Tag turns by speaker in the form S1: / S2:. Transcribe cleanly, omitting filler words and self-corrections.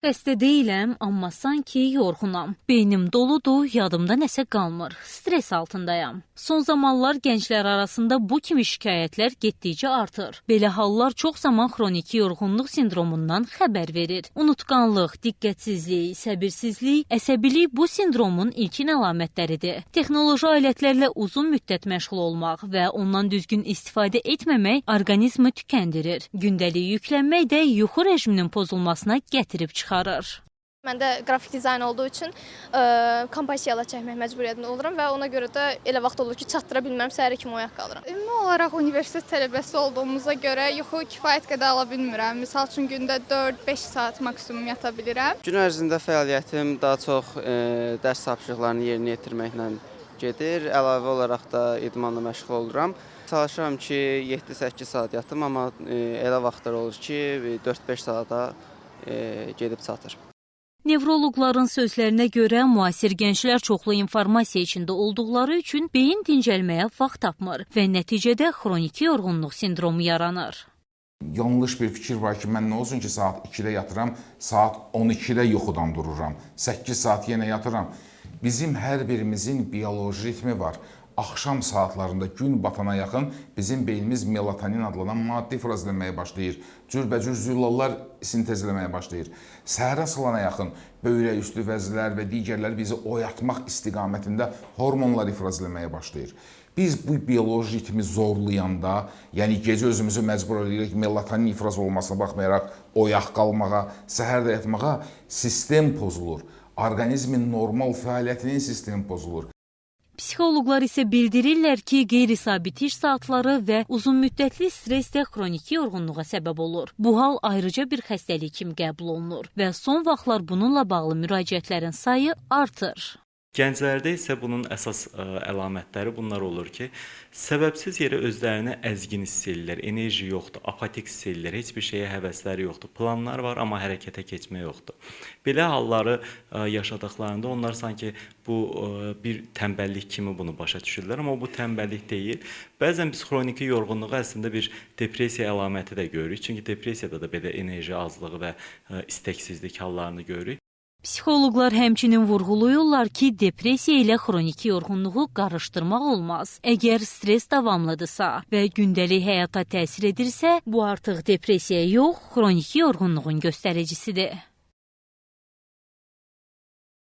S1: Xəstə deyiləm, amma sanki yorğunam. Beynim doludur, yadımda nəsə qalmır. Stres altındayam. Son zamanlar gənclər arasında bu kimi şikayətlər getdikcə artır. Belə hallar çox zaman xroniki yorğunluq sindromundan xəbər verir. Unutqanlıq, diqqətsizlik, səbirsizlik, əsəbilik bu sindromun ilkin əlamətləridir. Texnoloji alətlərlə uzun müddət məşğul olmaq və ondan düzgün istifadə etməmək orqanizmi tükəndirir. Gündəlik yüklənmək də yuxu rejiminin pozulmasına gətirib çıxarır.
S2: Məndə qrafik dizayn olduğu üçün kompozisiyalar çəkmək məcburiyyətində oluram və ona görə də elə vaxt olur ki, çatdıra bilmirəm, səhərə kimi oyaq qalıram.
S3: Ümumi olaraq universitet tələbəsi olduğumuza görə yuxu kifayət qədər ala bilmirəm. Misal üçün gündə 4-5 saat maksimum yata bilirəm.
S4: Gün ərzində fəaliyyətim daha çox dərs tapşırıqlarını yerinə yetirməklə gedir. Əlavə olaraq da idmanla məşğul oluram. Çalışıram ki, 7-8 saat yatım, amma elə vaxtlar olur ki, 4-5 saata gedib çatır.
S1: Nevroloqların sözlərinə görə müasir gənclər çoxlu informasiya içində olduqları üçün beyin dincəlməyə vaxt tapmır və nəticədə xroniki yorğunluq sindromu yaranır.
S5: Yanlış bir fikir var ki, mən nə olsun ki, saat 2-də yatıram, saat 12-də yuxudan dururam, 8 saat yenə yatıram. Bizim hər birimizin bioloji ritmi var. Axşam saatlarında gün batana yaxın bizim beynimiz melatonin adlanan maddi ifrazləməyə başlayır. Cürbəcür zülallar sintezləməyə başlayır. Səhərə salana yaxın böyrək üstü vəzlər və digərləri bizi oyatmaq istiqamətində hormonlar ifrazləməyə başlayır. Biz bu bioloji ritmi zorlayanda, yəni gecə özümüzü məcbur edirik melatonin ifraz olmasına baxmayaraq oyaq qalmağa, səhərdə yatmağa, sistem pozulur. Orqanizmin normal fəaliyyətinin sistemi pozulur.
S1: Psixoloqlar isə bildirirlər ki, qeyri-sabit iş saatları və uzunmüddətli stres də xroniki yorğunluğa səbəb olur. Bu hal ayrıca bir xəstəlik kimi qəbul olunur və son vaxtlar bununla bağlı müraciətlərin sayı artır.
S6: Gənclərdə isə bunun əsas əlamətləri bunlar olur ki, səbəbsiz yerə özlərini əzgin hiss edirlər, enerji yoxdur, apatik hiss edirlər, heç bir şeyə həvəsləri yoxdur, planlar var, amma hərəkətə keçmə yoxdur. Belə halları yaşadıqlarında onlar sanki bu bir tənbəllik kimi bunu başa düşürlər, amma bu tənbəllik deyil. Bəzən biz xroniki yorğunluğu əslində bir depressiya əlaməti də görürük, çünki depressiyada da belə enerji azlığı və istəksizlik hallarını görürük.
S1: Psixoloqlar həmçinin vurğuluyurlar ki, depressiya ilə xroniki yorğunluğu qarışdırmaq olmaz. Əgər stres davamlıdırsa və gündəlik həyata təsir edirsə, bu artıq depressiya yox, xroniki yorğunluğun göstəricisidir.